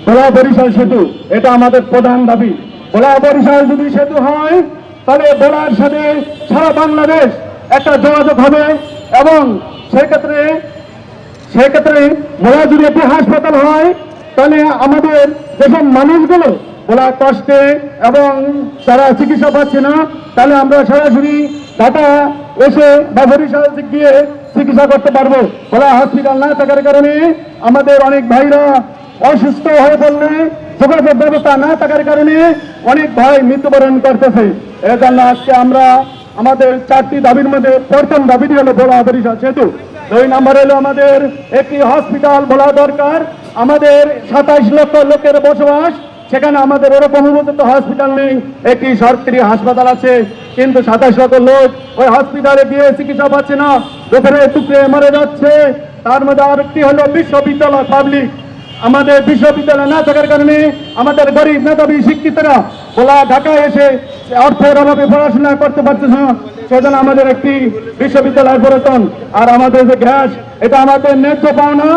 ভোলা বরিশাল সেতু, এটা আমাদের প্রধান দাবি। ভোলা বরিশাল যদি সেতু হয় তাহলে ভোলার সাথে সারা বাংলাদেশ একটা যোগাযোগ হবে, এবং সেক্ষেত্রে ভোলা যদি একটি হাসপাতাল হয় তাহলে আমাদের যেসব মানুষগুলো ভোলা কষ্টে এবং তারা চিকিৎসা পাচ্ছে না, তাহলে আমরা সরাসরি ঢাকা এসে বা বরিশাল গিয়ে চিকিৎসা করতে পারবো। ভোলা হসপিটাল না থাকার কারণে আমাদের অনেক ভাইরা অসুস্থ হয়ে পড়লে যোগাযোগ ব্যবস্থা না থাকার কারণে অনেক ভাই মৃত্যুবরণ করতেছে। এর জন্য আজকে আমরা আমাদের 4টি দাবির মধ্যে প্রথম দাবিটি হলো ভোলা বরিশাল সেতু। 2 নম্বর হলো আমাদের একটি হসপিটাল ভোলা দরকার। আমাদের 27 লক্ষ লোকের বসবাস, সেখানে আমাদের ওরকম উপযুক্ত হসপিটাল নেই। একটি সরকারি হাসপাতাল আছে, কিন্তু 27 লক্ষ লোক ওই হসপিটালে গিয়ে চিকিৎসা পাচ্ছে না, দুপুরে টুকরে মরে যাচ্ছে। তার মধ্যে আরেকটি হলো বিশ্ববিদ্যালয় পাবলিক। আমাদের বিশ্ববিদ্যালয় না থাকার কারণে আমাদের গরিব মেধাবী শিক্ষিতরা ভোলা ঢাকায় এসে অর্থের অভাবে পড়াশোনা করতে পারতেছে না, সেজন্য আমাদের একটি বিশ্ববিদ্যালয় প্রয়োজন। আর আমাদের যে গ্যাস, এটা আমাদের ন্যায্য পাওনা।